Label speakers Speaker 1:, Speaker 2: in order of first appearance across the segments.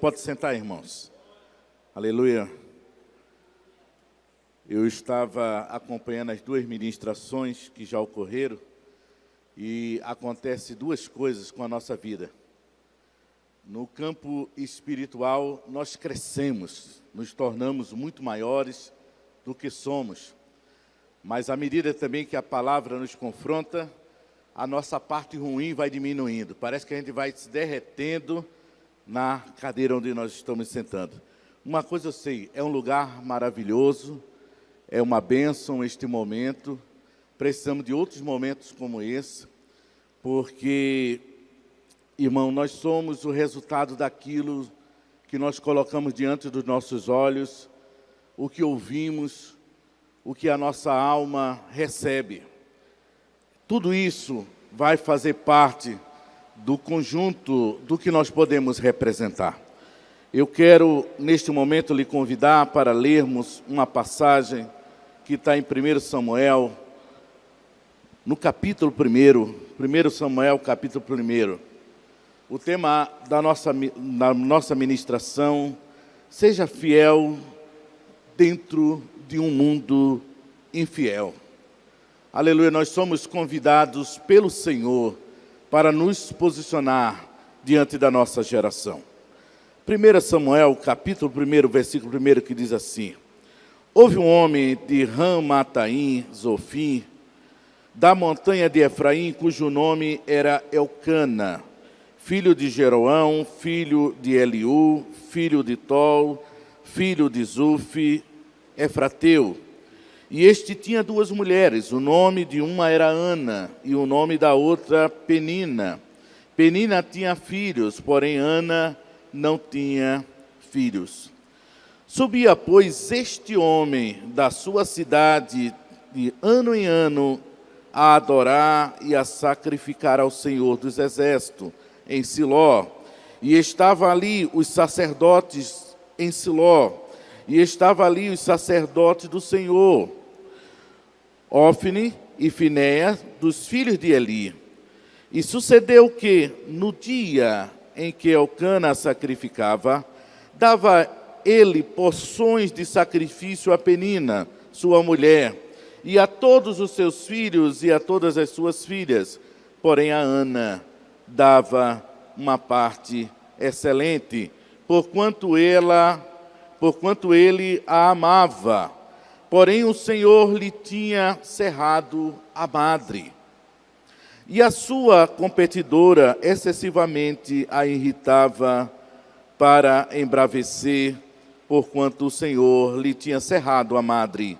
Speaker 1: Pode sentar, irmãos. Aleluia. Eu estava acompanhando as duas ministrações que já ocorreram e acontece duas coisas com a nossa vida. No campo espiritual, nós crescemos, nos tornamos muito maiores do que somos. Mas à medida também que a palavra nos confronta, a nossa parte ruim vai diminuindo. Parece que a gente vai se derretendo na cadeira onde nós estamos sentando. Uma coisa eu sei, é um lugar maravilhoso, é uma bênção este momento. Precisamos de outros momentos como esse, porque, irmão, nós somos o resultado daquilo que nós colocamos diante dos nossos olhos, o que ouvimos, o que a nossa alma recebe. Tudo isso vai fazer parte do conjunto do que nós podemos representar. Eu quero, neste momento, lhe convidar para lermos uma passagem que está em 1 Samuel, no capítulo 1, 1 Samuel, capítulo 1. O tema da nossa ministração: seja fiel dentro de um mundo infiel. Aleluia, nós somos convidados pelo Senhor para nos posicionar diante da nossa geração. 1 Samuel, capítulo 1, versículo 1, que diz assim: houve um homem de Ramataim, Zofim, da montanha de Efraim, cujo nome era Elcana, filho de Jeroão, filho de Eliú, filho de Tol, filho de Zuf, Efrateu. E este tinha duas mulheres, o nome de uma era Ana, e o nome da outra Penina. Penina tinha filhos, porém Ana não tinha filhos. Subia, pois, este homem da sua cidade de ano em ano a adorar e a sacrificar ao Senhor dos Exércitos em Siló. E estava ali os sacerdotes em Siló, e estava ali os sacerdotes do Senhor, Ofne e Finéia, dos filhos de Eli. E sucedeu que, no dia em que Elcana sacrificava, dava ele porções de sacrifício a Penina, sua mulher, e a todos os seus filhos e a todas as suas filhas. Porém a Ana dava uma parte excelente, porquanto ele a amava. Porém o Senhor lhe tinha cerrado a madre. E a sua competidora excessivamente a irritava para embravecer, porquanto o Senhor lhe tinha cerrado a madre.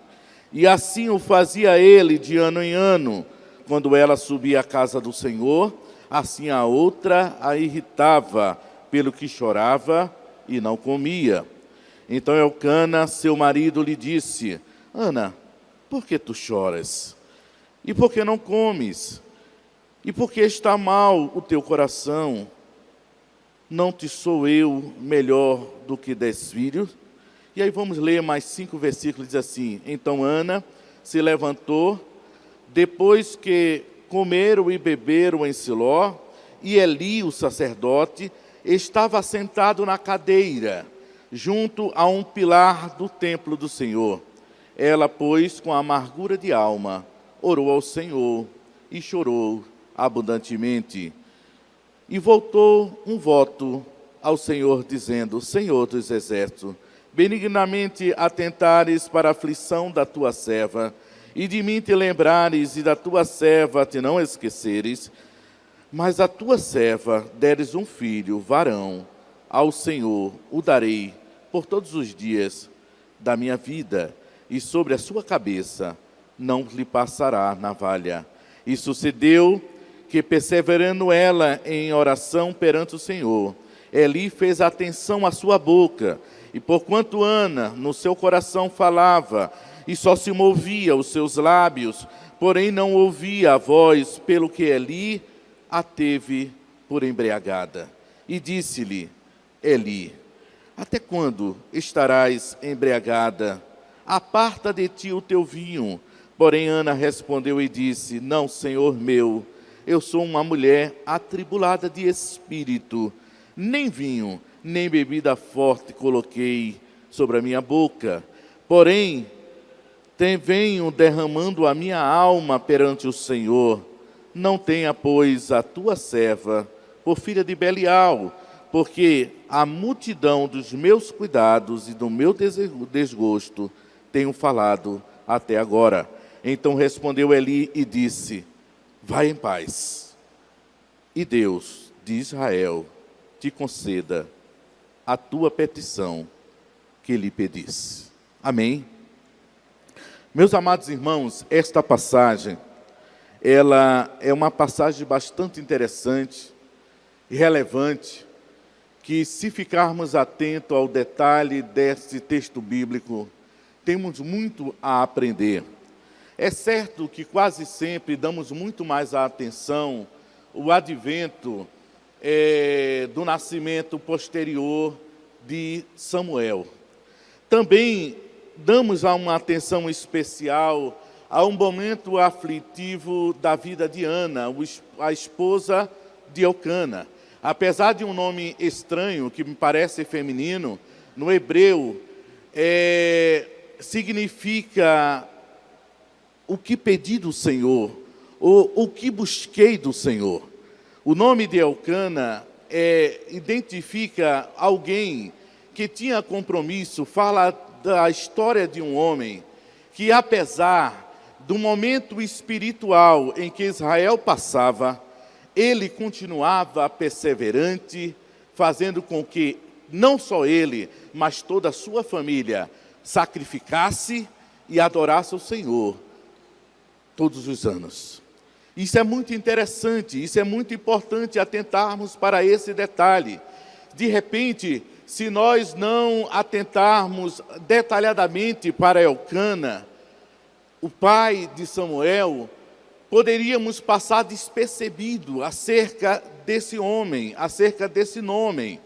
Speaker 1: E assim o fazia ele de ano em ano. Quando ela subia à casa do Senhor, assim a outra a irritava, pelo que chorava e não comia. Então Elcana, seu marido, lhe disse: Ana, por que tu choras? E por que não comes? E por que está mal o teu coração? Não te sou eu melhor do que 10 filhos? E aí vamos ler mais 5 versículos, diz assim: então Ana se levantou, depois que comeram e beberam em Siló, e Eli, o sacerdote, estava sentado na cadeira, junto a um pilar do templo do Senhor. Ela, pois, com amargura de alma, orou ao Senhor e chorou abundantemente. E voltou um voto ao Senhor, dizendo: Senhor dos exércitos, benignamente atentares para a aflição da tua serva, e de mim te lembrares, e da tua serva te não esqueceres, mas a tua serva deres um filho, varão, ao Senhor o darei por todos os dias da minha vida, e sobre a sua cabeça não lhe passará navalha. E sucedeu que, perseverando ela em oração perante o Senhor, Eli fez atenção à sua boca, e porquanto Ana no seu coração falava, e só se movia os seus lábios, porém não ouvia a voz, pelo que Eli a teve por embriagada. E disse-lhe Eli: até quando estarás embriagada? Aparta de ti o teu vinho. Porém Ana respondeu e disse: não, Senhor meu, eu sou uma mulher atribulada de espírito, nem vinho nem bebida forte coloquei sobre a minha boca. Porém, venho derramando a minha alma perante o Senhor. Não tenha, pois, a tua serva por filha de Belial, porque a multidão dos meus cuidados e do meu desgosto tenho falado até agora. Então respondeu Eli e disse: vai em paz, e Deus de Israel te conceda a tua petição que lhe pedisse. Amém? Meus amados irmãos, esta passagem, ela é uma passagem bastante interessante e relevante, que se ficarmos atentos ao detalhe desse texto bíblico, temos muito a aprender. É certo que quase sempre damos muito mais atenção ao advento do nascimento posterior de Samuel. Também damos uma atenção especial a um momento aflitivo da vida de Ana, a esposa de Elcana. Apesar de um nome estranho, que me parece feminino, no hebreu significa o que pedi do Senhor, ou o que busquei do Senhor. O nome de Elcana identifica alguém que tinha compromisso, fala da história de um homem que, apesar do momento espiritual em que Israel passava, ele continuava perseverante, fazendo com que não só ele, mas toda a sua família sacrificasse e adorasse o Senhor todos os anos. Isso é muito interessante, isso é muito importante atentarmos para esse detalhe. De repente, se nós não atentarmos detalhadamente para Elcana, o pai de Samuel, poderíamos passar despercebido acerca desse homem, acerca desse nome.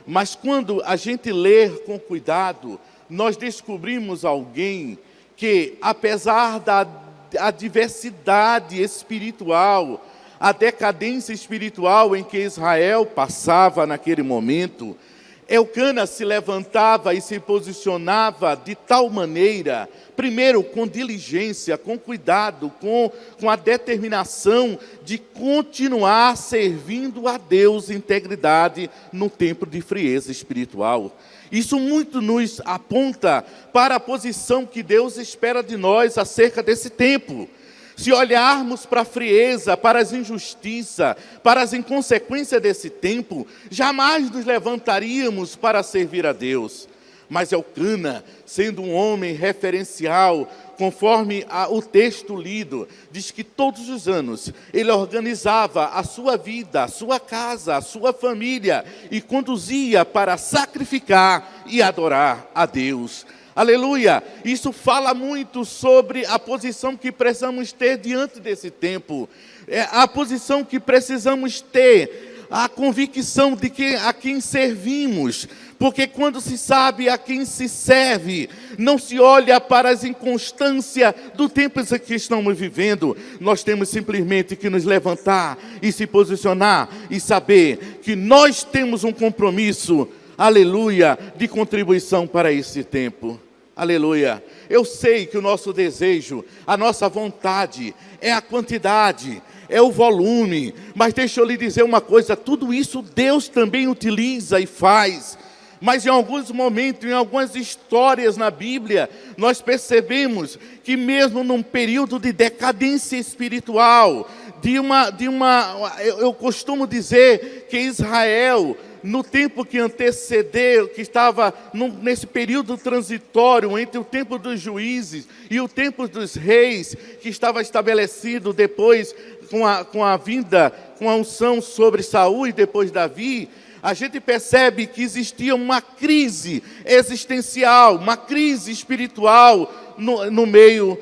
Speaker 1: Mas quando a gente lê com cuidado, nós descobrimos alguém que, apesar da adversidade espiritual, a decadência espiritual em que Israel passava naquele momento, Elcana se levantava e se posicionava de tal maneira, primeiro com diligência, com cuidado, com a determinação de continuar servindo a Deus em integridade no tempo de frieza espiritual. Isso muito nos aponta para a posição que Deus espera de nós acerca desse tempo. Se olharmos para a frieza, para as injustiças, para as inconsequências desse tempo, jamais nos levantaríamos para servir a Deus. Mas Elcana, sendo um homem referencial, conforme o texto lido, diz que todos os anos ele organizava a sua vida, a sua casa, a sua família e conduzia para sacrificar e adorar a Deus. Aleluia! Isso fala muito sobre a posição que precisamos ter diante desse tempo. A posição que precisamos ter, a convicção de que a quem servimos. Porque quando se sabe a quem se serve, não se olha para as inconstâncias do tempo em que estamos vivendo. Nós temos simplesmente que nos levantar e se posicionar e saber que nós temos um compromisso, aleluia, de contribuição para esse tempo. Aleluia. Eu sei que o nosso desejo, a nossa vontade é a quantidade, é o volume. Mas deixa eu lhe dizer uma coisa, tudo isso Deus também utiliza e faz. Mas em alguns momentos, em algumas histórias na Bíblia, nós percebemos que mesmo num período de decadência espiritual, eu costumo dizer que Israel, no tempo que antecedeu, que estava nesse período transitório entre o tempo dos juízes e o tempo dos reis, que estava estabelecido depois com a vinda, com a unção sobre Saul e depois Davi, a gente percebe que existia uma crise existencial, uma crise espiritual no meio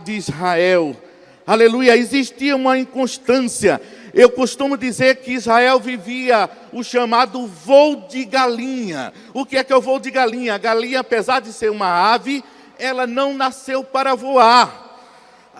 Speaker 1: de Israel. Aleluia, existia uma inconstância. Eu costumo dizer que Israel vivia o chamado voo de galinha. O que é o voo de galinha? A galinha, apesar de ser uma ave, ela não nasceu para voar.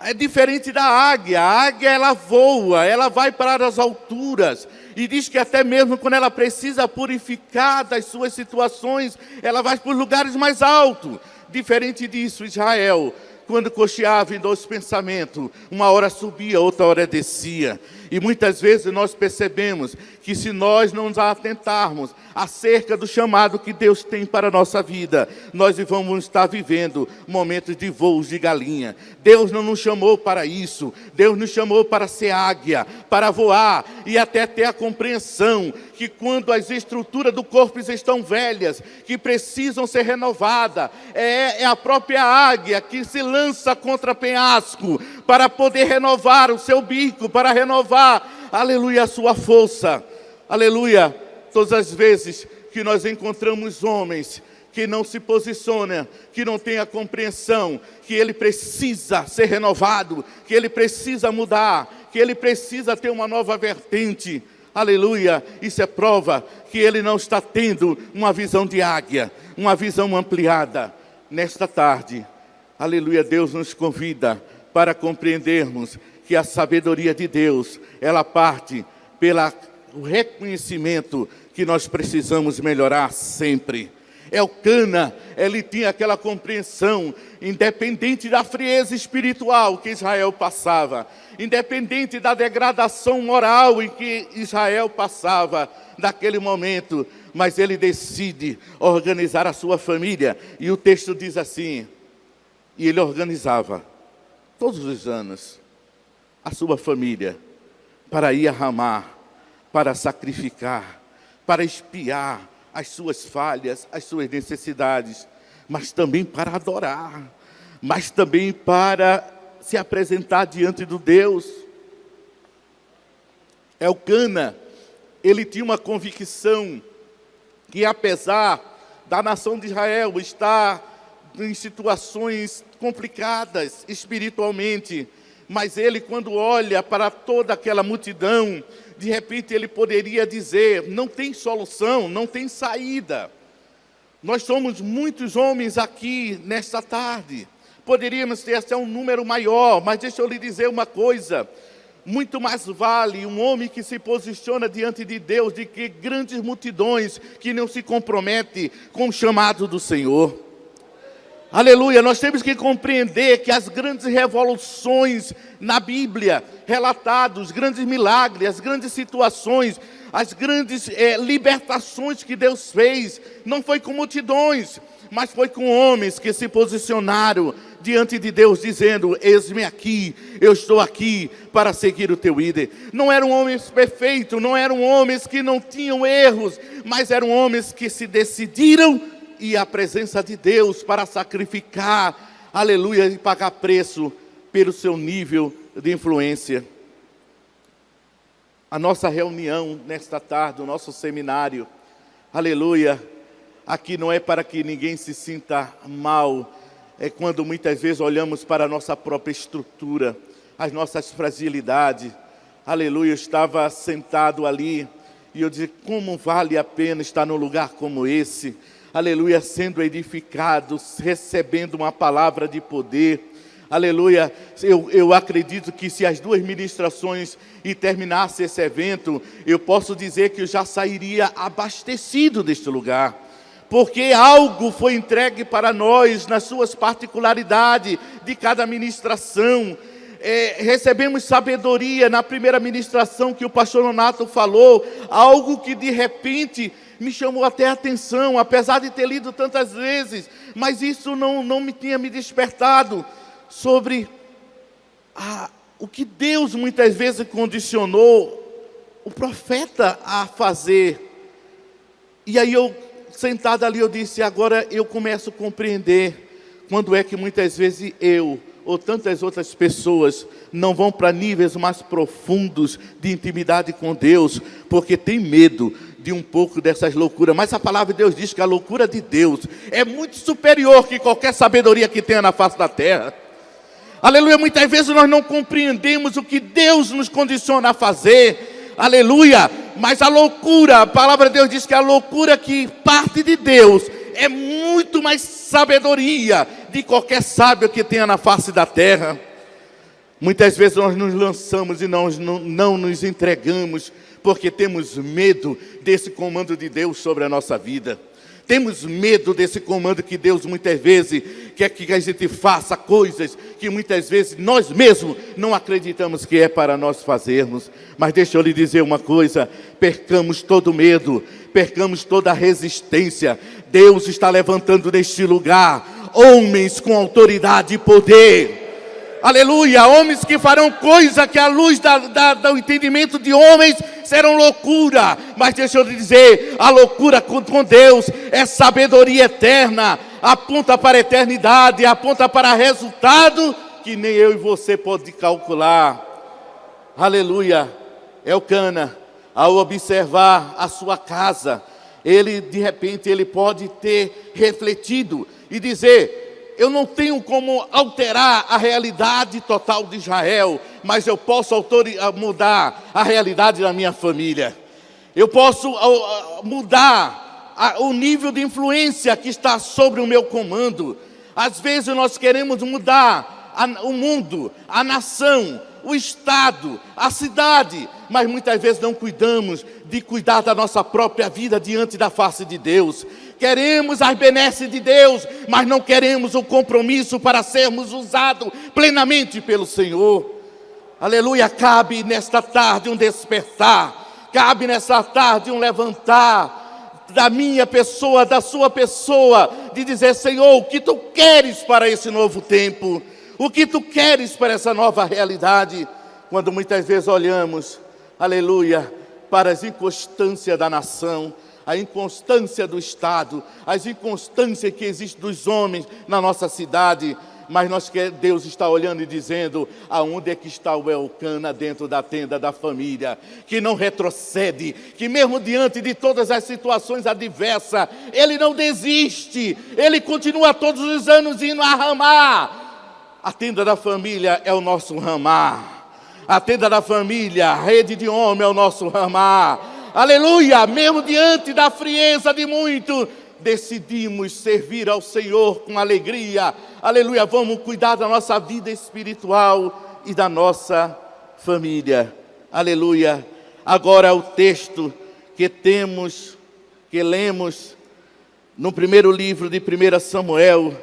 Speaker 1: é diferente da águia. A águia, ela voa, ela vai para as alturas. E diz que até mesmo quando ela precisa purificar das suas situações, ela vai para os lugares mais altos. Diferente disso, Israel, quando cocheava em dois pensamentos, uma hora subia, outra hora descia. E muitas vezes nós percebemos que se nós não nos atentarmos acerca do chamado que Deus tem para a nossa vida, nós vamos estar vivendo momentos de voos de galinha. Deus não nos chamou para isso. Deus nos chamou para ser águia, para voar e até ter a compreensão que quando as estruturas do corpo estão velhas, que precisam ser renovadas, é a própria águia que se lança contra penhasco para poder renovar o seu bico, para renovar, aleluia, a sua força. Aleluia, todas as vezes que nós encontramos homens que não se posicionam, que não têm a compreensão que ele precisa ser renovado, que ele precisa mudar, que ele precisa ter uma nova vertente. Aleluia, isso é prova que ele não está tendo uma visão de águia, uma visão ampliada. Nesta tarde, aleluia, Deus nos convida para compreendermos que a sabedoria de Deus, ela parte pelo reconhecimento que nós precisamos melhorar sempre. Elcana, ele tinha aquela compreensão, independente da frieza espiritual que Israel passava, independente da degradação moral em que Israel passava naquele momento, mas ele decide organizar a sua família. E o texto diz assim, e ele organizava todos os anos a sua família para ir a Ramá, para sacrificar, para expiar as suas falhas, as suas necessidades, mas também para adorar, mas também para se apresentar diante do Deus. Elcana, ele tinha uma convicção que apesar da nação de Israel estar em situações complicadas espiritualmente, mas ele, quando olha para toda aquela multidão, de repente ele poderia dizer, não tem solução, não tem saída. Nós somos muitos homens aqui nesta tarde, poderíamos ter até um número maior, mas deixa eu lhe dizer uma coisa, muito mais vale um homem que se posiciona diante de Deus, do que grandes multidões que não se comprometem com o chamado do Senhor. Aleluia, nós temos que compreender que as grandes revoluções na Bíblia, relatados, os grandes milagres, as grandes situações, as grandes libertações que Deus fez, não foi com multidões, mas foi com homens que se posicionaram diante de Deus, dizendo, eis-me aqui, eu estou aqui para seguir o teu ídolo. Não eram homens perfeitos, não eram homens que não tinham erros, mas eram homens que se decidiram e a presença de Deus para sacrificar, aleluia, e pagar preço pelo seu nível de influência. A nossa reunião nesta tarde, o nosso seminário, aleluia, aqui não é para que ninguém se sinta mal, é quando muitas vezes olhamos para a nossa própria estrutura, as nossas fragilidades, aleluia, eu estava sentado ali, e eu disse, como vale a pena estar num lugar como esse, aleluia, sendo edificados, recebendo uma palavra de poder, aleluia. Eu acredito que se as duas ministrações e terminasse esse evento, eu posso dizer que eu já sairia abastecido deste lugar, porque algo foi entregue para nós, nas suas particularidades de cada ministração. Recebemos sabedoria na primeira ministração que o pastor Nonato falou, algo que de repente me chamou até a atenção, apesar de ter lido tantas vezes, mas isso não me tinha me despertado sobre o que Deus muitas vezes condicionou o profeta a fazer. E aí eu, sentado ali, eu disse, agora eu começo a compreender quando é que muitas vezes eu ou tantas outras pessoas não vão para níveis mais profundos de intimidade com Deus, porque tem medo de um pouco dessas loucuras. Mas a palavra de Deus diz que a loucura de Deus é muito superior que qualquer sabedoria que tenha na face da terra. Aleluia, muitas vezes nós não compreendemos o que Deus nos condiciona a fazer, aleluia, mas a loucura, a palavra de Deus diz que a loucura que parte de Deus é muito mais sabedoria de qualquer sábio que tenha na face da terra. Muitas vezes nós nos lançamos e não nos entregamos, porque temos medo desse comando de Deus sobre a nossa vida. Temos medo desse comando que Deus muitas vezes quer que a gente faça coisas que muitas vezes nós mesmos não acreditamos que é para nós fazermos. Mas deixa eu lhe dizer uma coisa, percamos todo medo, percamos toda a resistência. Deus está levantando neste lugar homens com autoridade e poder. Aleluia, homens que farão coisa que à luz do entendimento de homens serão loucura. Mas deixa eu lhe dizer, a loucura com Deus é sabedoria eterna, aponta para a eternidade, aponta para resultado que nem eu e você pode calcular. Aleluia. Elcana, ao observar a sua casa, ele de repente ele pode ter refletido e dizer: eu não tenho como alterar a realidade total de Israel, mas eu posso mudar a realidade da minha família. Eu posso mudar o nível de influência que está sobre o meu comando. Às vezes nós queremos mudar o mundo, a nação, o estado, a cidade, mas muitas vezes não cuidamos de cuidar da nossa própria vida diante da face de Deus. Queremos as benesses de Deus, mas não queremos o compromisso para sermos usados plenamente pelo Senhor. Aleluia, cabe nesta tarde um despertar, cabe nesta tarde um levantar da minha pessoa, da sua pessoa, de dizer: Senhor, o que Tu queres para esse novo tempo? O que Tu queres para essa nova realidade? Quando muitas vezes olhamos, aleluia, para as inconstâncias da nação, a inconstância do Estado, as inconstâncias que existem dos homens na nossa cidade, mas Deus está olhando e dizendo: aonde é que está o Elcana dentro da tenda da família, que não retrocede, que mesmo diante de todas as situações adversas, ele não desiste, ele continua todos os anos indo a Ramá. A tenda da família é o nosso Ramá, a tenda da família, a rede de homem é o nosso Ramá. Aleluia, mesmo diante da frieza de muito, decidimos servir ao Senhor com alegria. Aleluia, vamos cuidar da nossa vida espiritual e da nossa família. Aleluia. Agora o texto que lemos no primeiro livro de 1 Samuel,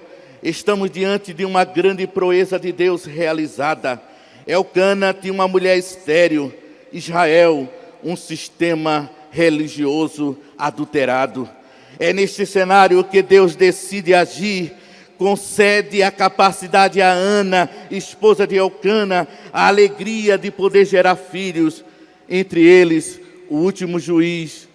Speaker 1: estamos diante de uma grande proeza de Deus realizada. Elcana tinha uma mulher estéril, Israel, um sistema religioso adulterado. É neste cenário que Deus decide agir, concede a capacidade a Ana, esposa de Elcana, a alegria de poder gerar filhos, entre eles o último juiz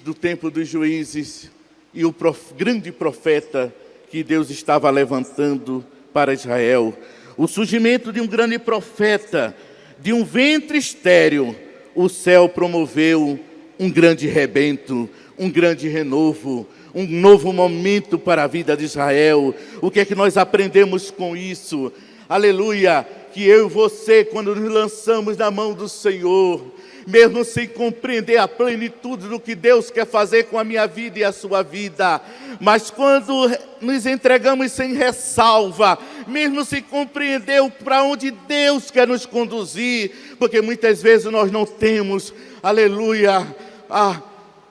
Speaker 1: do tempo dos juízes e o grande profeta que Deus estava levantando para Israel. O surgimento de um grande profeta, de um ventre estéril, o céu promoveu um grande rebento, um grande renovo, um novo momento para a vida de Israel. O que é que nós aprendemos com isso? Aleluia, que eu e você, quando nos lançamos na mão do Senhor, mesmo sem compreender a plenitude do que Deus quer fazer com a minha vida e a sua vida, mas quando nos entregamos sem ressalva, mesmo sem compreender para onde Deus quer nos conduzir, porque muitas vezes nós não temos, aleluia,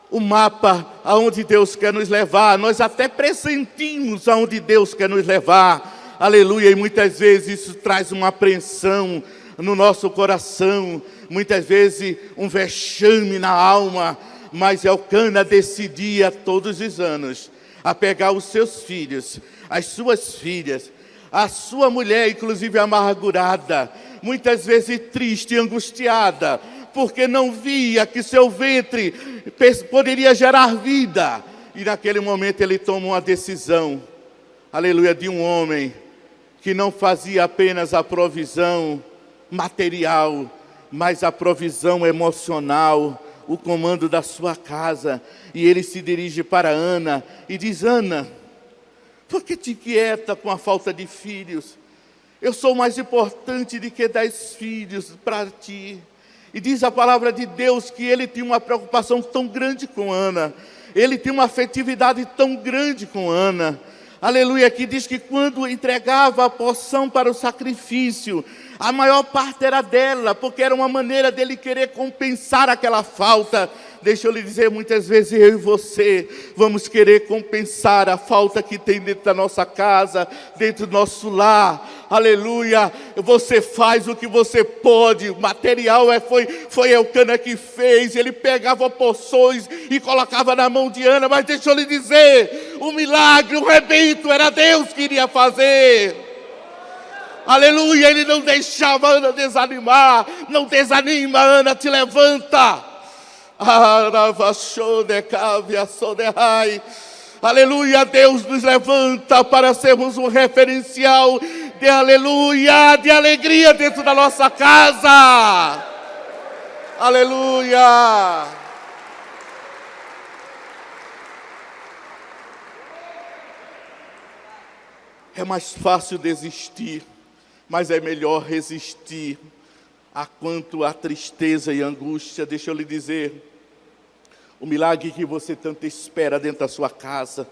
Speaker 1: o mapa aonde Deus quer nos levar, nós até pressentimos aonde Deus quer nos levar, aleluia, e muitas vezes isso traz uma apreensão no nosso coração, muitas vezes um vexame na alma, mas Elcana decidia todos os anos a pegar os seus filhos, as suas filhas, a sua mulher, inclusive amargurada, muitas vezes triste e angustiada, porque não via que seu ventre poderia gerar vida, e naquele momento ele toma uma decisão, aleluia, de um homem que não fazia apenas a provisão material, mas a provisão emocional, o comando da sua casa. E ele se dirige para Ana e diz: Ana, por que te inquieta com a falta de filhos? Eu sou mais importante do que 10 filhos para ti. E diz a palavra de Deus que ele tinha uma preocupação tão grande com Ana, ele tinha uma afetividade tão grande com Ana. aleluia, que diz que quando entregava a porção para o sacrifício, a maior parte era dela, porque era uma maneira dele querer compensar aquela falta. Deixa eu lhe dizer, muitas vezes eu e você vamos querer compensar a falta que tem dentro da nossa casa, dentro do nosso lar, aleluia. Você faz o que você pode, o material foi Elcana que fez, ele pegava porções e colocava na mão de Ana, mas deixa eu lhe dizer, o milagre, o rebento era Deus que iria fazer. Aleluia, ele não deixava Ana desanimar. Não desanima, Ana, te levanta. Aleluia, Deus nos levanta para sermos um referencial de aleluia, de alegria dentro da nossa casa. Aleluia. É mais fácil desistir, mas é melhor resistir a quanto a tristeza e angústia. Deixa eu lhe dizer, o milagre que você tanto espera dentro da sua casa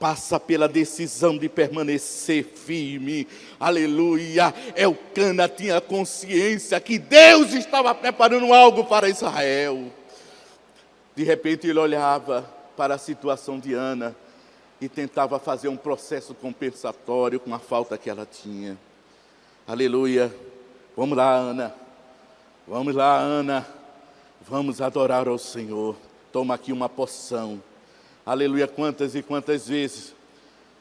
Speaker 1: passa pela decisão de permanecer firme. Aleluia. Elcana tinha consciência que Deus estava preparando algo para Israel. De repente ele olhava para a situação de Ana e tentava fazer um processo compensatório com a falta que ela tinha. Aleluia. Vamos lá, Ana. Vamos lá, Ana. Vamos adorar ao Senhor. Toma aqui uma porção. Aleluia. Quantas e quantas vezes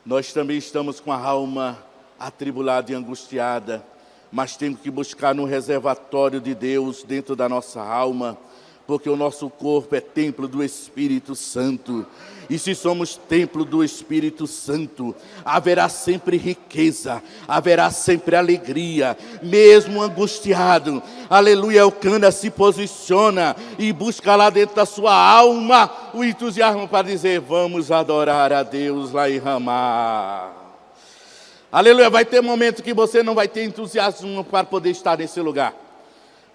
Speaker 1: nós também estamos com a alma atribulada e angustiada, mas temos que buscar no reservatório de Deus dentro da nossa alma, porque o nosso corpo é templo do Espírito Santo. E se somos templo do Espírito Santo, haverá sempre riqueza, haverá sempre alegria, mesmo angustiado. Aleluia, Elcana se posiciona e busca lá dentro da sua alma o entusiasmo para dizer, vamos adorar a Deus lá em Ramá. Aleluia, vai ter momento que você não vai ter entusiasmo para poder estar nesse lugar.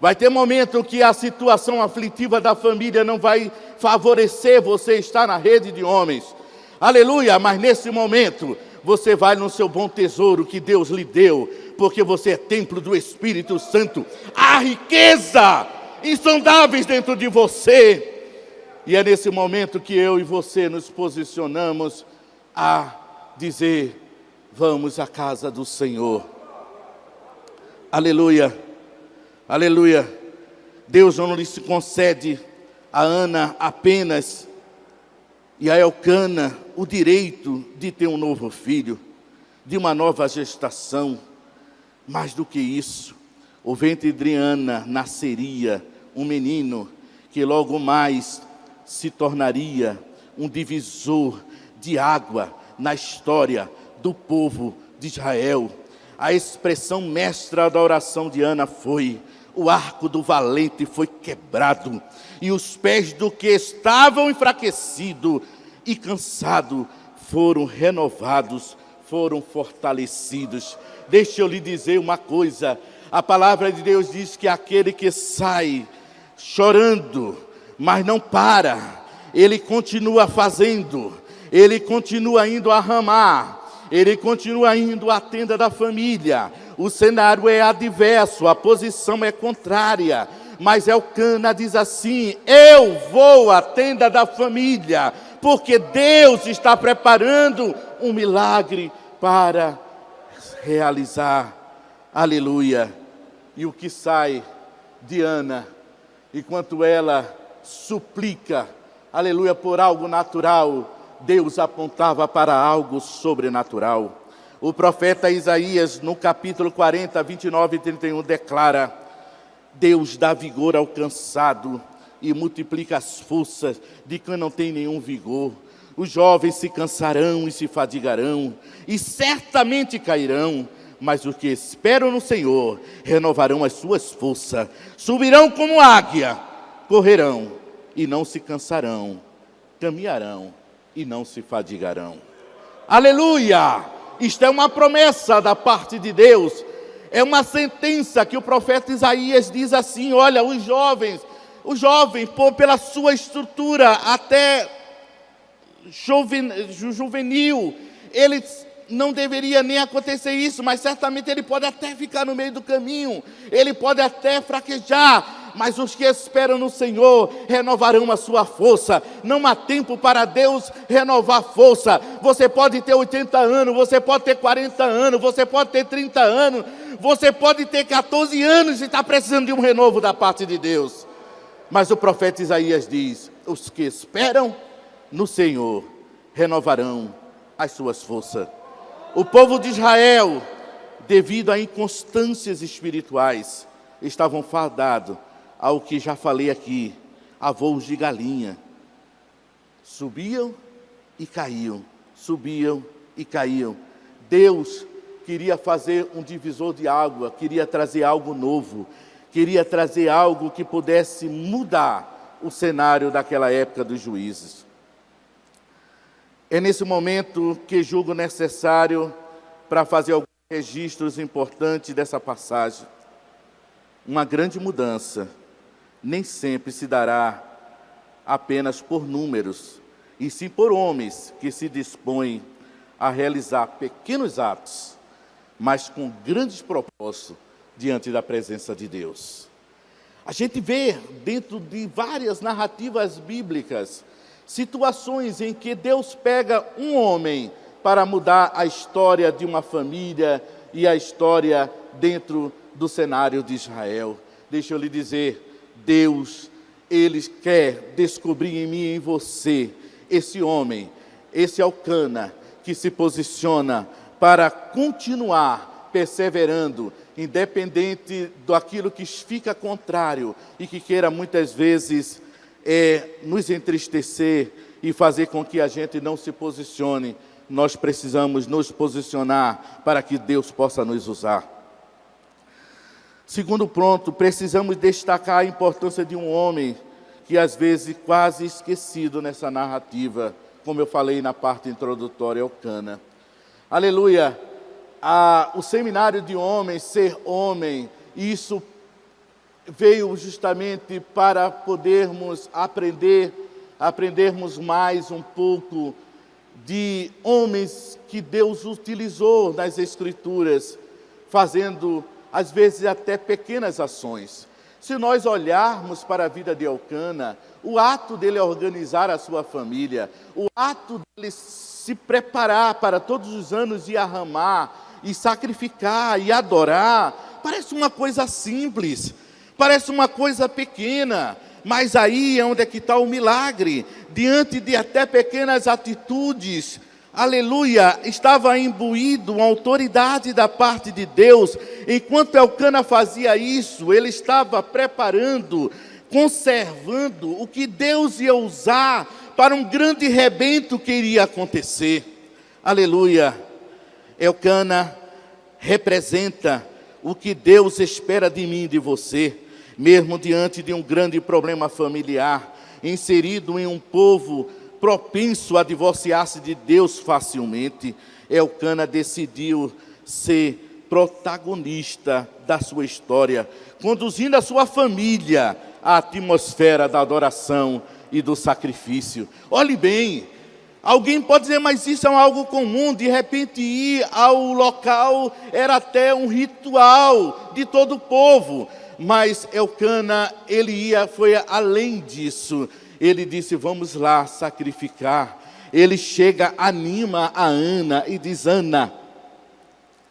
Speaker 1: Vai ter momento que a situação aflitiva da família não vai favorecer você estar na rede de homens. Aleluia, mas nesse momento você vai no seu bom tesouro que Deus lhe deu, porque você é templo do Espírito Santo. Há riqueza insondáveis dentro de você. E é nesse momento que eu e você nos posicionamos a dizer, vamos à casa do Senhor. Aleluia. Aleluia, Deus não lhe concede a Ana apenas e a Elcana o direito de ter um novo filho, de uma nova gestação. Mais do que isso, o ventre de Ana nasceria um menino que logo mais se tornaria um divisor de água na história do povo de Israel. A expressão mestra da oração de Ana foi, o arco do valente foi quebrado, e os pés do que estavam enfraquecidos e cansados foram renovados, foram fortalecidos. Deixa eu lhe dizer uma coisa, a palavra de Deus diz que aquele que sai chorando, mas não para, ele continua fazendo, ele continua indo a Ramá, ele continua indo à tenda da família. O cenário é adverso, a posição é contrária, mas Elcana diz assim, eu vou à tenda da família, porque Deus está preparando um milagre para realizar. Aleluia. E o que sai de Ana, enquanto ela suplica, aleluia, por algo natural, Deus apontava para algo sobrenatural. O profeta Isaías, no capítulo 40, 29 e 31, declara, Deus dá vigor ao cansado e multiplica as forças de quem não tem nenhum vigor. Os jovens se cansarão e se fadigarão, e certamente cairão, mas os que esperam no Senhor renovarão as suas forças, subirão como águia, correrão e não se cansarão, caminharão e não se fadigarão. Aleluia! Isto é uma promessa da parte de Deus, é uma sentença que o profeta Isaías diz assim, olha, o jovem, pela sua estrutura até juvenil, não deveria nem acontecer isso, mas certamente ele pode até ficar no meio do caminho, ele pode até fraquejar, mas os que esperam no Senhor renovarão a sua força. Não há tempo para Deus renovar força. Você pode ter 80 anos, você pode ter 40 anos, você pode ter 30 anos, você pode ter 14 anos e está precisando de um renovo da parte de Deus. Mas o profeta Isaías diz: os que esperam no Senhor renovarão as suas forças. O povo de Israel, devido a inconstâncias espirituais, estavam fadados ao que já falei aqui, a voos de galinha. Subiam e caíam, subiam e caíam. Deus queria fazer um divisor de água, queria trazer algo novo, queria trazer algo que pudesse mudar o cenário daquela época dos juízes. É nesse momento que julgo necessário para fazer alguns registros importantes dessa passagem. Uma grande mudança nem sempre se dará apenas por números, e sim por homens que se dispõem a realizar pequenos atos, mas com grandes propósitos diante da presença de Deus. A gente vê dentro de várias narrativas bíblicas situações em que Deus pega um homem para mudar a história de uma família e a história dentro do cenário de Israel. Deixa eu lhe dizer, Deus, Ele quer descobrir em mim e em você esse homem, esse Elcana, que se posiciona para continuar perseverando, independente daquilo que fica contrário e que queira muitas vezes nos entristecer e fazer com que a gente não se posicione. Nós precisamos nos posicionar para que Deus possa nos usar. Segundo ponto, precisamos destacar a importância de um homem que às vezes quase esquecido nessa narrativa, como eu falei na parte introdutória, Elcana. Aleluia! O seminário de homens, ser homem, isso veio justamente para podermos aprendermos mais um pouco de homens que Deus utilizou nas Escrituras, fazendo às vezes até pequenas ações. Se nós olharmos para a vida de Elcana, o ato dele organizar a sua família, o ato dele se preparar para todos os anos ir a Ramá e sacrificar e adorar, parece uma coisa simples, parece uma coisa pequena, mas aí é onde é que está o milagre, diante de até pequenas atitudes. Aleluia, estava imbuído uma autoridade da parte de Deus. Enquanto Elcana fazia isso, ele estava preparando, conservando o que Deus ia usar para um grande rebento que iria acontecer. Aleluia, Elcana representa o que Deus espera de mim e de você, mesmo diante de um grande problema familiar, inserido em um povo propenso a divorciar-se de Deus facilmente. Elcana decidiu ser protagonista da sua história, conduzindo a sua família à atmosfera da adoração e do sacrifício. Olhe bem, alguém pode dizer, mas isso é algo comum, de repente ir ao local era até um ritual de todo o povo, mas Elcana, foi além disso. Ele disse, vamos lá sacrificar. Ele chega, anima a Ana e diz, Ana,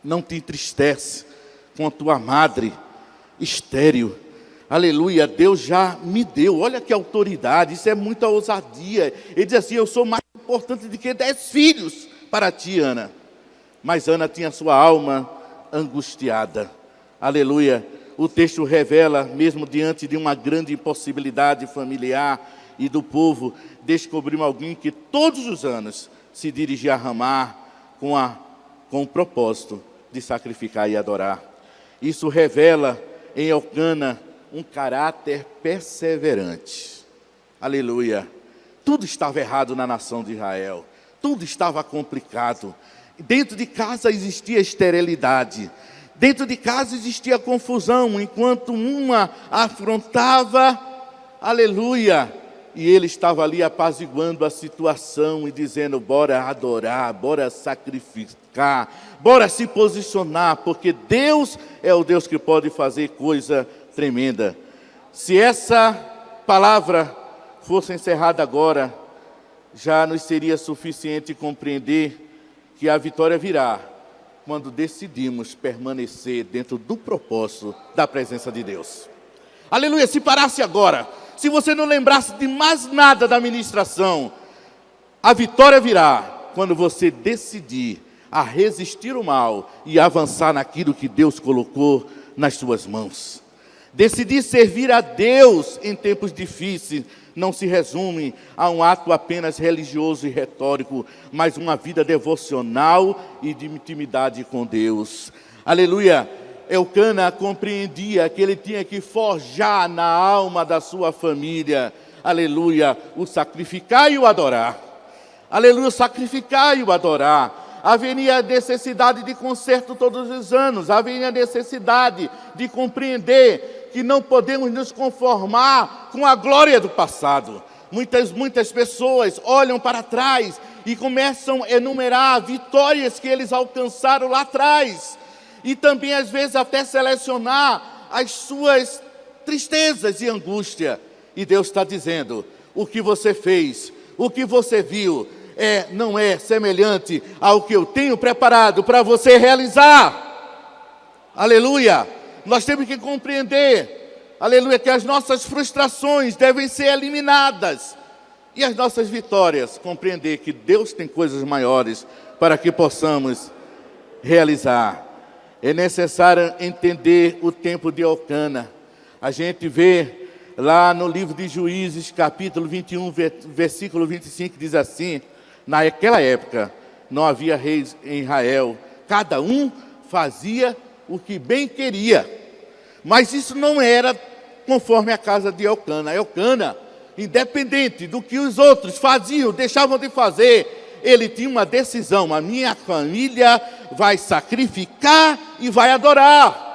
Speaker 1: não te entristece com a tua madre estéril. Aleluia, Deus já me deu, olha que autoridade, isso é muita ousadia. Ele diz assim, eu sou mais importante do que 10 filhos para ti, Ana. Mas Ana tinha sua alma angustiada. Aleluia, o texto revela, mesmo diante de uma grande impossibilidade familiar e do povo, descobrimos alguém que todos os anos se dirigia a Ramá com o propósito de sacrificar e adorar. Isso revela em Elcana um caráter perseverante. Aleluia. Tudo estava errado na nação de Israel. Tudo estava complicado. Dentro de casa existia esterilidade. Dentro de casa existia confusão. Enquanto uma afrontava, aleluia, e ele estava ali apaziguando a situação e dizendo: bora adorar, bora sacrificar, bora se posicionar, porque Deus é o Deus que pode fazer coisa tremenda. Se essa palavra fosse encerrada agora, já nos seria suficiente compreender que a vitória virá quando decidimos permanecer dentro do propósito da presença de Deus. Aleluia! Se parasse agora, se você não lembrasse de mais nada da ministração, a vitória virá quando você decidir a resistir o mal e avançar naquilo que Deus colocou nas suas mãos. Decidir servir a Deus em tempos difíceis não se resume a um ato apenas religioso e retórico, mas uma vida devocional e de intimidade com Deus. Aleluia! Elcana compreendia que ele tinha que forjar na alma da sua família, aleluia, o sacrificar e o adorar. Aleluia, o sacrificar e o adorar. Haveria necessidade de conserto todos os anos, haveria necessidade de compreender que não podemos nos conformar com a glória do passado. Muitas pessoas olham para trás e começam a enumerar vitórias que eles alcançaram lá atrás. E também, às vezes, até selecionar as suas tristezas e angústia. E Deus está dizendo: o que você fez, o que você viu, não é semelhante ao que eu tenho preparado para você realizar. Aleluia! Nós temos que compreender, aleluia, que as nossas frustrações devem ser eliminadas. E as nossas vitórias, compreender que Deus tem coisas maiores para que possamos realizar. É necessário entender o tempo de Elcana. A gente vê lá no livro de Juízes, capítulo 21, versículo 25, diz assim: naquela época não havia reis em Israel, cada um fazia o que bem queria. Mas isso não era conforme a casa de Elcana. Elcana, independente do que os outros faziam, deixavam de fazer, ele tinha uma decisão: a minha família vai sacrificar e vai adorar.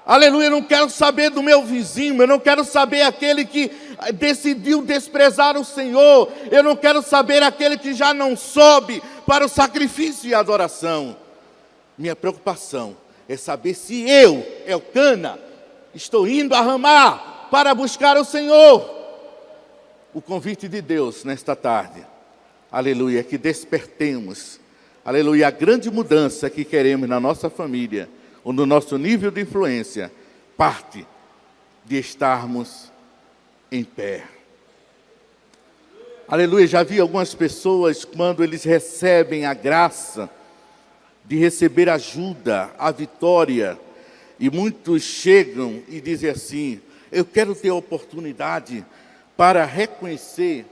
Speaker 1: Aleluia, eu não quero saber do meu vizinho, eu não quero saber aquele que decidiu desprezar o Senhor, eu não quero saber aquele que já não sobe para o sacrifício e adoração. Minha preocupação é saber se eu, Elcana, estou indo a Ramá para buscar o Senhor. O convite de Deus nesta tarde, aleluia, é que despertemos, aleluia, a grande mudança que queremos na nossa família, ou no nosso nível de influência, parte de estarmos em pé. Aleluia, já vi algumas pessoas, quando eles recebem a graça de receber ajuda, a vitória, e muitos chegam e dizem assim: eu quero ter a oportunidade para reconhecer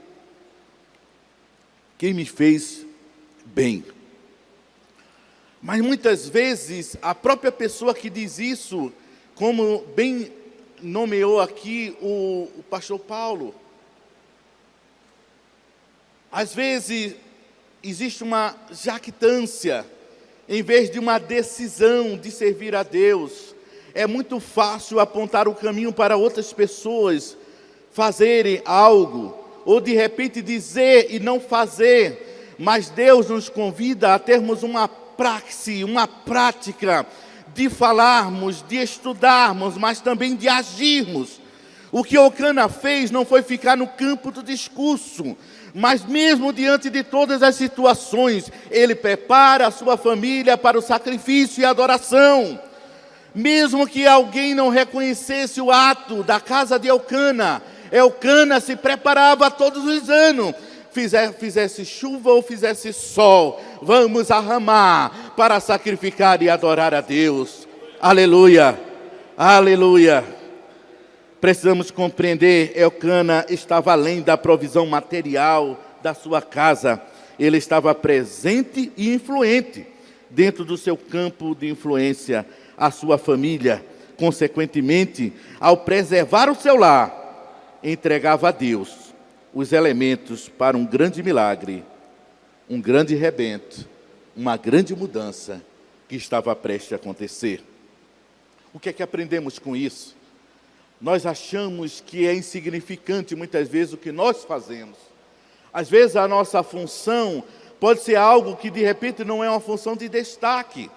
Speaker 1: quem me fez bem. Mas muitas vezes a própria pessoa que diz isso, como bem nomeou aqui o pastor Paulo, às vezes existe uma jactância em vez de uma decisão de servir a Deus. É muito fácil apontar o caminho para outras pessoas fazerem algo, ou de repente dizer e não fazer, mas Deus nos convida a termos uma praxe, uma prática de falarmos, de estudarmos, mas também de agirmos. O que Elcana fez não foi ficar no campo do discurso, mas mesmo diante de todas as situações, ele prepara a sua família para o sacrifício e adoração. Mesmo que alguém não reconhecesse o ato da casa de Elcana, Elcana se preparava todos os anos, fizesse chuva ou fizesse sol, vamos a Ramá para sacrificar e adorar a Deus. Aleluia, aleluia. Precisamos compreender, Elcana estava além da provisão material da sua casa, ele estava presente e influente dentro do seu campo de influência, a sua família. Consequentemente, ao preservar o seu lar, entregava a Deus os elementos para um grande milagre, um grande rebento, uma grande mudança que estava prestes a acontecer. O que é que aprendemos com isso? Nós achamos que é insignificante muitas vezes o que nós fazemos. Às vezes a nossa função pode ser algo que de repente não é uma função de destaque.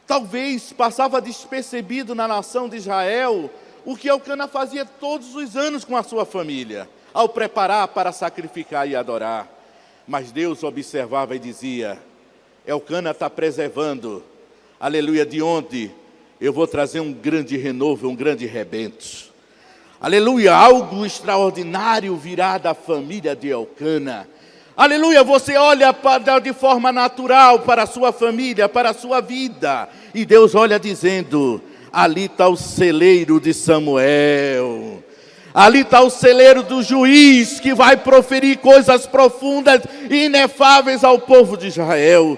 Speaker 1: Talvez passava despercebido na nação de Israel o que Elcana fazia todos os anos com a sua família, ao preparar para sacrificar e adorar. Mas Deus observava e dizia: Elcana está preservando, aleluia, de onde eu vou trazer um grande renovo, um grande rebento. Aleluia, algo extraordinário virá da família de Elcana. Aleluia, você olha de forma natural para a sua família, para a sua vida, e Deus olha dizendo: ali está o celeiro de Samuel, ali está o celeiro do juiz que vai proferir coisas profundas e inefáveis ao povo de Israel.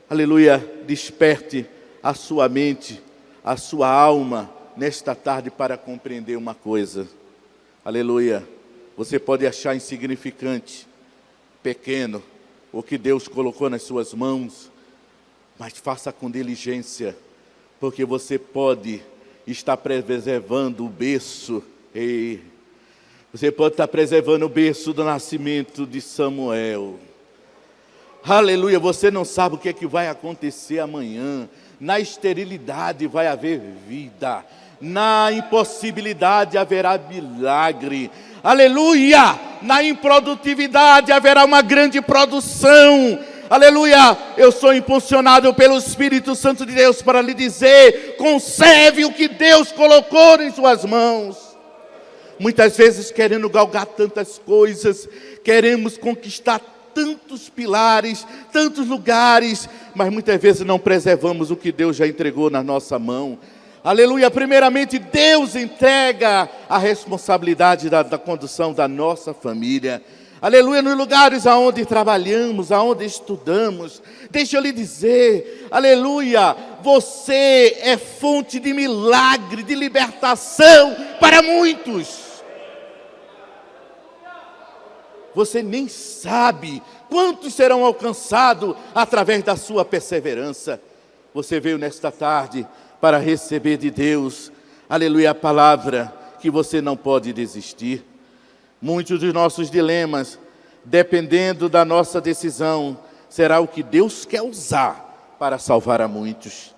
Speaker 1: Aleluia, desperte a sua mente, a sua alma nesta tarde para compreender uma coisa. Aleluia, você pode achar insignificante, pequeno, o que Deus colocou nas suas mãos, mas faça com diligência, porque você pode estar preservando o berço. Você pode estar preservando o berço do nascimento de Samuel. Aleluia, você não sabe o que é que vai acontecer amanhã. Na esterilidade vai haver vida, na impossibilidade haverá milagre. Aleluia, na improdutividade haverá uma grande produção. Aleluia, eu sou impulsionado pelo Espírito Santo de Deus para lhe dizer: conserve o que Deus colocou em suas mãos. Muitas vezes, querendo galgar tantas coisas, queremos conquistar tantos pilares, tantos lugares, mas muitas vezes não preservamos o que Deus já entregou na nossa mão. Aleluia, primeiramente Deus entrega a responsabilidade da condução da nossa família. Aleluia, nos lugares aonde trabalhamos, aonde estudamos. Deixa eu lhe dizer, aleluia, você é fonte de milagre, de libertação para muitos. Você nem sabe quantos serão alcançados através da sua perseverança. Você veio nesta tarde para receber de Deus, aleluia, a palavra que você não pode desistir. Muitos dos nossos dilemas, dependendo da nossa decisão, será o que Deus quer usar para salvar a muitos.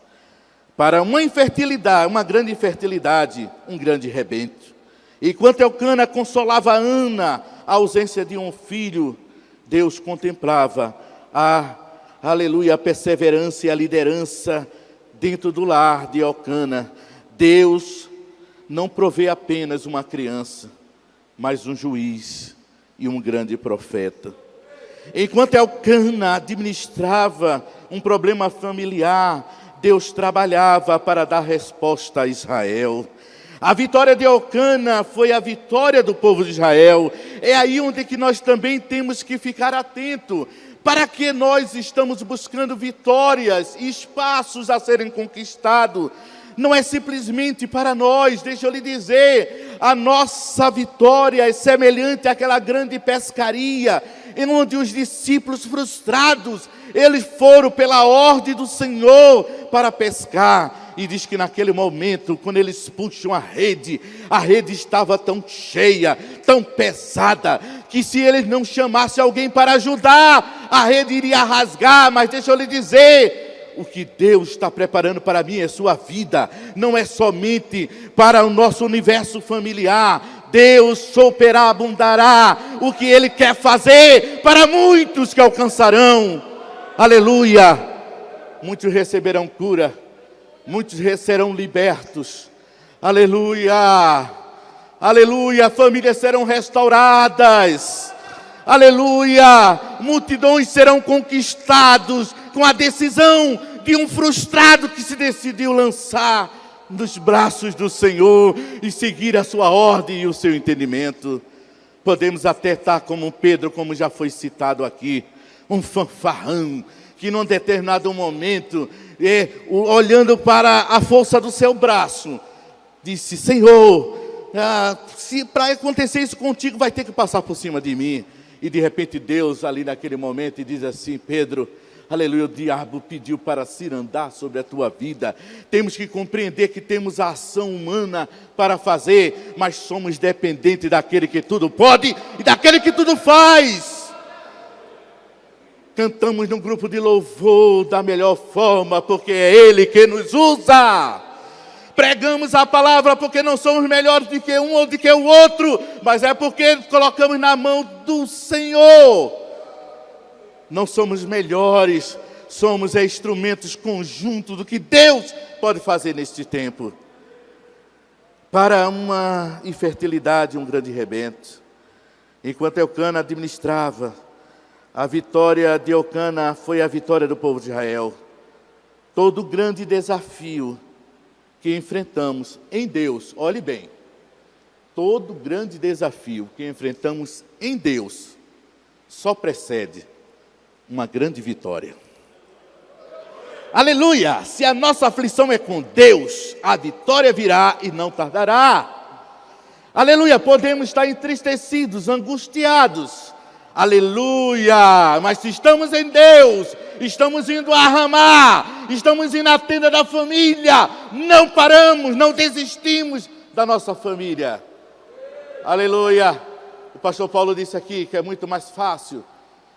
Speaker 1: Para uma infertilidade, uma grande infertilidade, um grande rebento. Enquanto Elcana consolava Ana, a ausência de um filho, Deus contemplava aleluia, a perseverança e a liderança dentro do lar de Elcana. Deus não provê apenas uma criança, mas um juiz e um grande profeta. Enquanto Elcana administrava um problema familiar, Deus trabalhava para dar resposta a Israel. A vitória de Elcana foi a vitória do povo de Israel. É aí onde que nós também temos que ficar atento. Para que nós estamos buscando vitórias e espaços a serem conquistados? Não é simplesmente para nós, deixa eu lhe dizer, a nossa vitória é semelhante àquela grande pescaria, em onde os discípulos frustrados, eles foram pela ordem do Senhor para pescar. E diz que naquele momento, quando eles puxam a rede estava tão cheia, tão pesada, que se eles não chamassem alguém para ajudar, a rede iria rasgar. Mas deixa eu lhe dizer, o que Deus está preparando para mim é sua vida, não é somente para o nosso universo familiar. Deus superabundará o que Ele quer fazer para muitos que alcançarão. Aleluia! Muitos receberão cura, muitos serão libertos. Aleluia! Aleluia! Famílias serão restauradas. Aleluia! Multidões serão conquistados com a decisão de um frustrado que se decidiu lançar nos braços do Senhor e seguir a sua ordem e o seu entendimento. Podemos até estar como Pedro, como já foi citado aqui, um fanfarrão, que num determinado momento, olhando para a força do seu braço, disse: Senhor, se para acontecer isso contigo, vai ter que passar por cima de mim. E de repente Deus ali naquele momento diz assim: Pedro, aleluia, o diabo pediu para cirandar sobre a tua vida. Temos que compreender que temos a ação humana para fazer, mas somos dependentes daquele que tudo pode e daquele que tudo faz. Cantamos num grupo de louvor da melhor forma, porque é Ele que nos usa. Pregamos a palavra porque não somos melhores do que um ou do que o outro, mas é porque colocamos na mão do Senhor. Não somos melhores, somos instrumentos conjuntos do que Deus pode fazer neste tempo. Para uma infertilidade, um grande rebento. Enquanto Eucana administrava, a vitória de Eucana foi a vitória do povo de Israel. Todo grande desafio que enfrentamos em Deus, olhe bem, todo grande desafio que enfrentamos em Deus só precede uma grande vitória. Aleluia! Se a nossa aflição é com Deus, a vitória virá e não tardará. Aleluia! Podemos estar entristecidos, angustiados. Aleluia! Mas se estamos em Deus, estamos indo a Ramá, estamos indo à tenda da família, não paramos, não desistimos da nossa família. Aleluia! O pastor Paulo disse aqui que é muito mais fácil,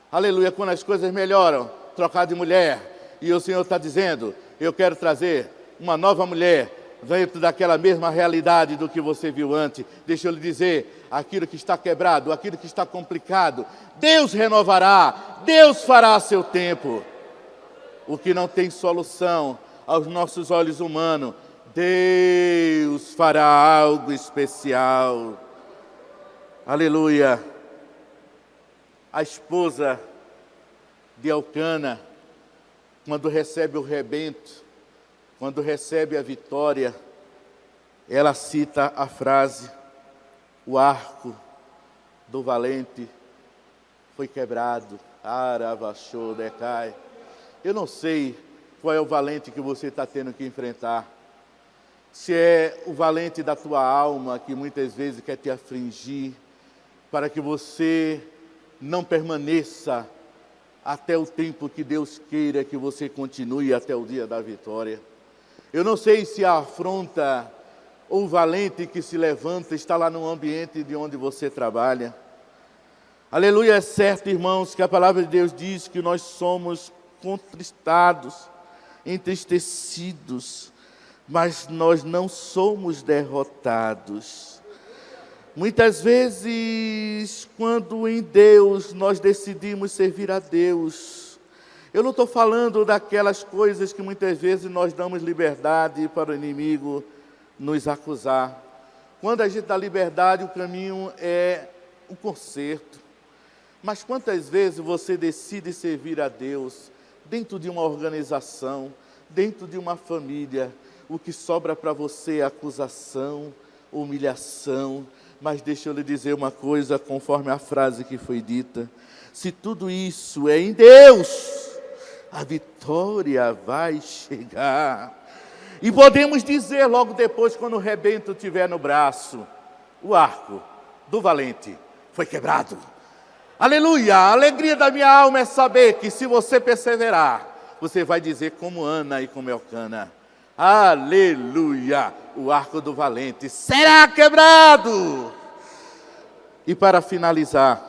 Speaker 1: aleluia, quando as coisas melhoram, trocar de mulher. E o Senhor está dizendo, eu quero trazer uma nova mulher dentro daquela mesma realidade do que você viu antes. Deixa eu lhe dizer, aquilo que está quebrado, aquilo que está complicado, Deus renovará, Deus fará a seu tempo. O que não tem solução aos nossos olhos humanos, Deus fará algo especial. Aleluia. A esposa de Eucana, quando recebe o rebento, quando recebe a vitória, ela cita a frase, o arco do valente foi quebrado, aravachou, decai. Eu não sei qual é o valente que você está tendo que enfrentar. Se é o valente da tua alma, que muitas vezes quer te afligir, para que você não permaneça até o tempo que Deus queira que você continue até o dia da vitória. Eu não sei se a afronta ou o valente que se levanta está lá no ambiente de onde você trabalha. Aleluia, é certo, irmãos, que a palavra de Deus diz que nós somos contristados, entristecidos, mas nós não somos derrotados. Muitas vezes, quando em Deus nós decidimos servir a Deus, eu não estou falando daquelas coisas que muitas vezes nós damos liberdade para o inimigo nos acusar. Quando a gente dá liberdade, o caminho é um conserto. Mas quantas vezes você decide servir a Deus dentro de uma organização, dentro de uma família, o que sobra para você é acusação, humilhação. Mas deixa eu lhe dizer uma coisa, conforme a frase que foi dita, se tudo isso é em Deus, a vitória vai chegar. E podemos dizer logo depois, quando o rebento estiver no braço, o arco do valente foi quebrado. Aleluia! A alegria da minha alma é saber que se você perseverar, você vai dizer como Ana e como Eucana. Aleluia! O arco do valente será quebrado. E para finalizar,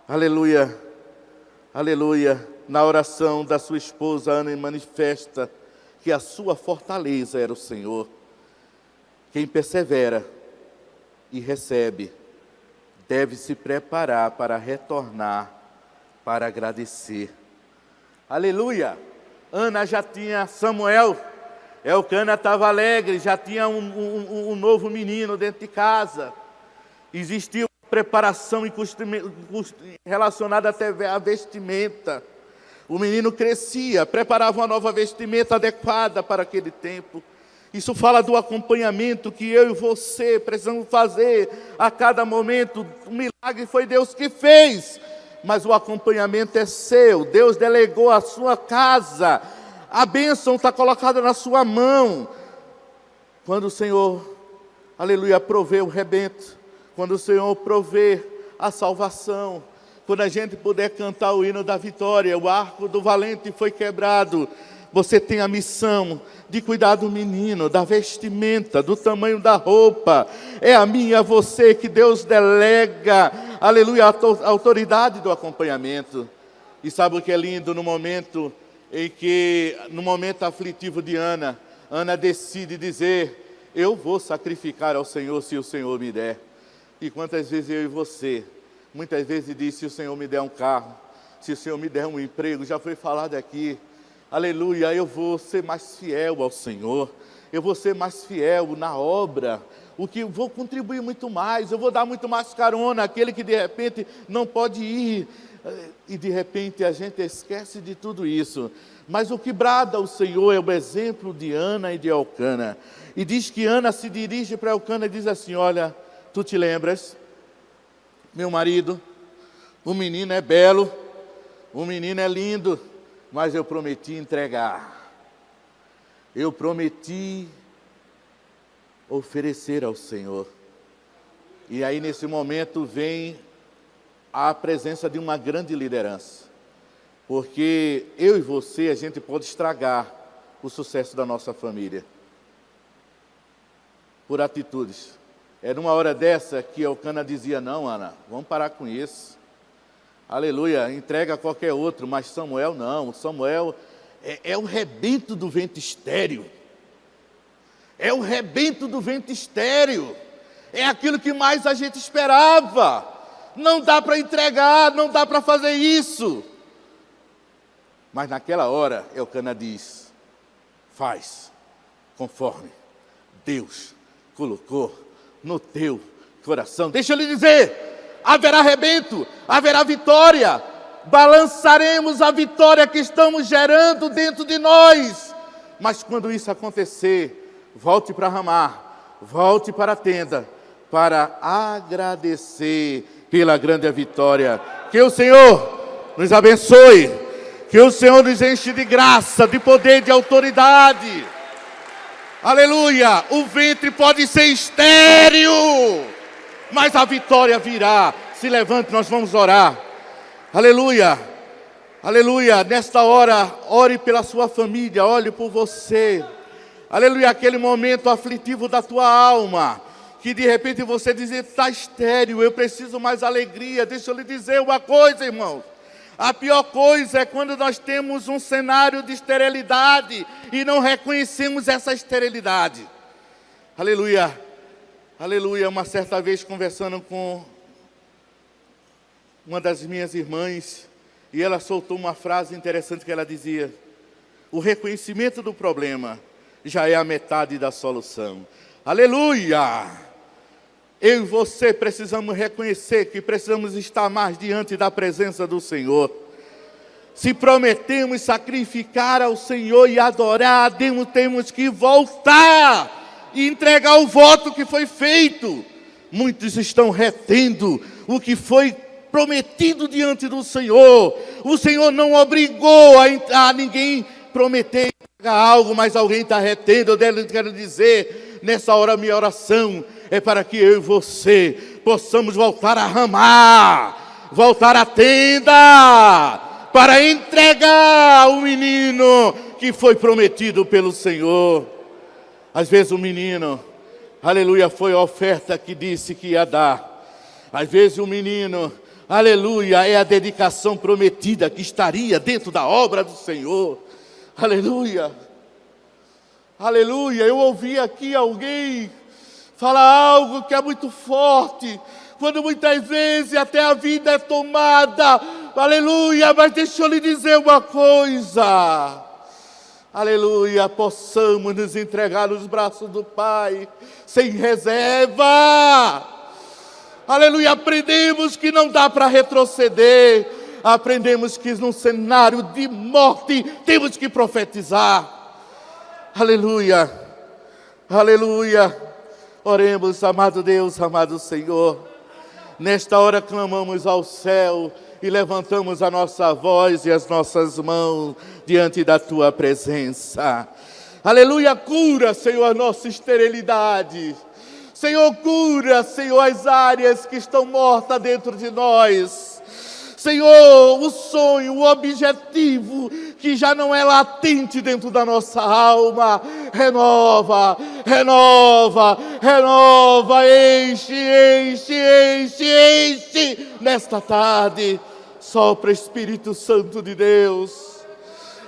Speaker 1: aleluia, aleluia, na oração da sua esposa, Ana manifesta que a sua fortaleza era o Senhor. Quem persevera e recebe, deve se preparar para retornar, para agradecer. Aleluia! Ana já tinha Samuel, Eucana estava alegre, já tinha um novo menino dentro de casa. Existia uma preparação relacionada até à vestimenta. O menino crescia, preparava uma nova vestimenta adequada para aquele tempo. Isso fala do acompanhamento que eu e você precisamos fazer a cada momento. O milagre foi Deus que fez, mas o acompanhamento é seu. Deus delegou a sua casa. A bênção está colocada na sua mão. Quando o Senhor, aleluia, provê o rebento, quando o Senhor provê a salvação, quando a gente puder cantar o hino da vitória, o arco do valente foi quebrado. Você tem a missão de cuidar do menino, da vestimenta, do tamanho da roupa. É a mim e a você que Deus delega, aleluia, a autoridade do acompanhamento. E sabe o que é lindo? No momento aflitivo de Ana, Ana decide dizer: eu vou sacrificar ao Senhor se o Senhor me der. E quantas vezes eu e você, muitas vezes diz: se o Senhor me der um carro, se o Senhor me der um emprego, já foi falado aqui, aleluia, eu vou ser mais fiel ao Senhor, eu vou ser mais fiel na obra, vou contribuir muito mais, eu vou dar muito mais carona àquele que de repente não pode ir, e de repente a gente esquece de tudo isso. Mas o que brada o Senhor é o exemplo de Ana e de Elcana, e diz que Ana se dirige para Elcana e diz assim: olha, tu te lembras, meu marido, o menino é belo, o menino é lindo, mas eu prometi entregar, eu prometi oferecer ao Senhor. E aí nesse momento vem a presença de uma grande liderança, porque eu e você, a gente pode estragar o sucesso da nossa família por atitudes. É numa hora dessa que Elcana dizia: não, Ana, vamos parar com isso, aleluia, entrega a qualquer outro, mas Samuel não. Samuel é o rebento do vento estéril, é o rebento do vento estéril, é aquilo que mais a gente esperava. Não dá para entregar, não dá para fazer isso. Mas naquela hora Elcana diz: faz conforme Deus colocou no teu coração. Deixa eu lhe dizer, haverá rebento, haverá vitória, balançaremos a vitória que estamos gerando dentro de nós. Mas quando isso acontecer, volte para Ramá, volte para a tenda, para agradecer pela grande vitória. Que o Senhor nos abençoe, que o Senhor nos enche de graça, de poder, de autoridade. Aleluia, o ventre pode ser estéril, mas a vitória virá. Se levante, nós vamos orar. Aleluia, aleluia. Nesta hora, ore pela sua família, ore por você. Aleluia, aquele momento aflitivo da tua alma, que de repente você diz: está estéril, eu preciso mais alegria. Deixa eu lhe dizer uma coisa, irmãos. A pior coisa é quando nós temos um cenário de esterilidade e não reconhecemos essa esterilidade. Aleluia, aleluia. Uma certa vez conversando com uma das minhas irmãs, e ela soltou uma frase interessante que ela dizia: o reconhecimento do problema já é a metade da solução. Aleluia! Eu e você precisamos reconhecer que precisamos estar mais diante da presença do Senhor. Se prometemos sacrificar ao Senhor e adorar, temos que voltar e entregar o voto que foi feito. Muitos estão retendo o que foi prometido diante do Senhor. O Senhor não obrigou a ninguém prometer algo, mas alguém está retendo. Eu quero dizer, nessa hora, minha oração é para que eu e você possamos voltar a Ramá, voltar à tenda, para entregar o menino que foi prometido pelo Senhor. Às vezes o menino, aleluia, foi a oferta que disse que ia dar. Às vezes o menino, aleluia, é a dedicação prometida que estaria dentro da obra do Senhor. Aleluia, aleluia. Eu ouvi aqui alguém falar algo que é muito forte, quando muitas vezes até a vida é tomada, aleluia, mas deixa eu lhe dizer uma coisa, aleluia, possamos nos entregar nos braços do Pai, sem reserva, aleluia, aprendemos que não dá para retroceder, aprendemos que num cenário de morte, temos que profetizar, aleluia, aleluia. Oremos, amado Deus, amado Senhor. Nesta hora clamamos ao céu e levantamos a nossa voz e as nossas mãos diante da Tua presença. Aleluia, cura, Senhor, a nossa esterilidade. Senhor, cura, Senhor, as áreas que estão mortas dentro de nós. Senhor, o sonho, o objetivo que já não é latente dentro da nossa alma, renova, renova, renova, enche, enche, enche, enche, nesta tarde, sopra Espírito Santo de Deus.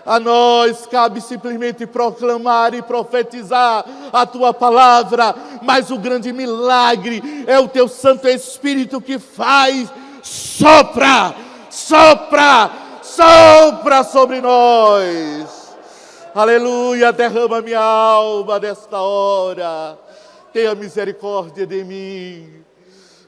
Speaker 1: A nós cabe simplesmente proclamar e profetizar a Tua palavra, mas o grande milagre é o Teu Santo Espírito que faz. Sopra, sopra, sopra sobre nós. Aleluia, derrama minha alma nesta hora. Tenha misericórdia de mim.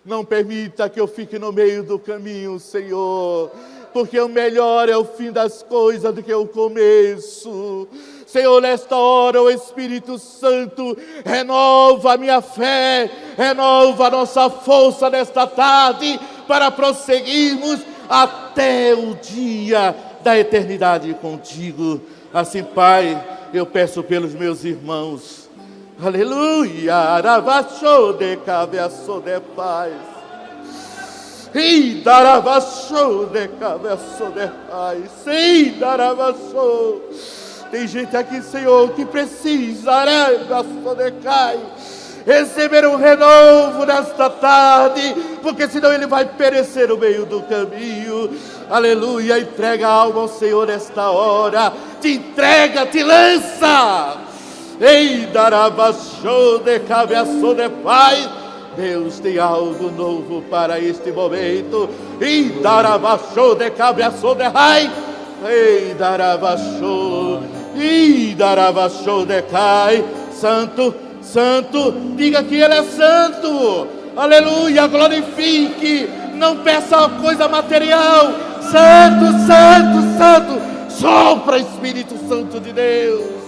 Speaker 1: Não permita que eu fique no meio do caminho, Senhor, porque o melhor é o fim das coisas do que o começo. Senhor, nesta hora o Espírito Santo renova a minha fé, renova a nossa força nesta tarde, para prosseguirmos até o dia da eternidade contigo. Assim, Pai, eu peço pelos meus irmãos. Aleluia, aravachou de cabeça de paz. E daravachou de cabeça de paz. Sim, daravachou. Tem gente aqui, Senhor, que precisa, aravachou de cai, receber um renovo nesta tarde, porque senão ele vai perecer no meio do caminho. Aleluia, entrega a alma ao Senhor nesta hora, te entrega, te lança. Ei, darabachou de cabeça de paz. Deus tem algo novo para este momento. E darabachou de cabeça de rai. Ei, darabachou, e darabachou de cai. Santo, Santo, diga que Ele é santo. Aleluia, glorifique. Não peça coisa material. Santo, Santo, Santo. Sopra, Espírito Santo de Deus.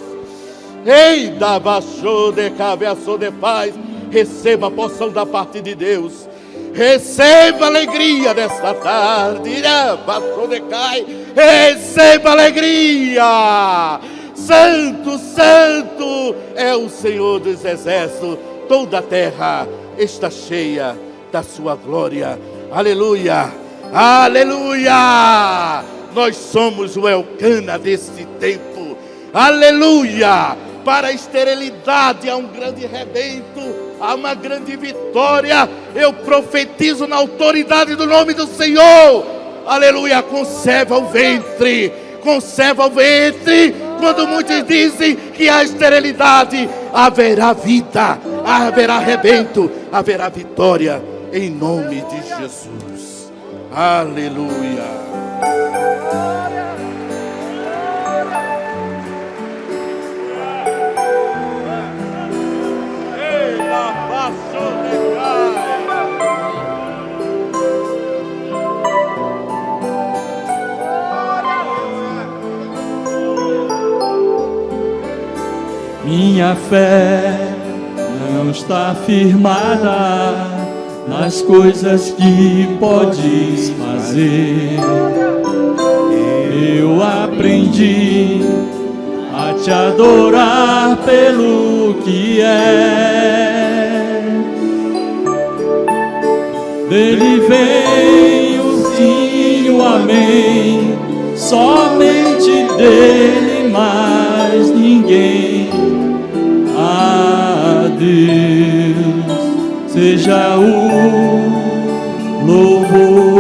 Speaker 1: Ei, da baixou de cabeça de paz. Receba a porção da parte de Deus. Receba alegria nesta tarde. Baixou de cai. Receba alegria. Santo, Santo é o Senhor dos exércitos. Toda a terra está cheia da sua glória. Aleluia, aleluia. Nós somos o Elcana deste tempo. Aleluia. Para a esterilidade há um grande rebento, há uma grande vitória. Eu profetizo na autoridade do nome do Senhor. Aleluia, conserva o ventre. Conserva o ventre. Quando muitos dizem que há esterilidade, haverá vida, haverá rebento, haverá vitória, em nome de Jesus. Aleluia.
Speaker 2: Minha fé não está firmada nas coisas que podes fazer. Eu aprendi a te adorar pelo que é. Dele vem o sim, o amém, somente dele, mais ninguém. A Deus seja o louvor.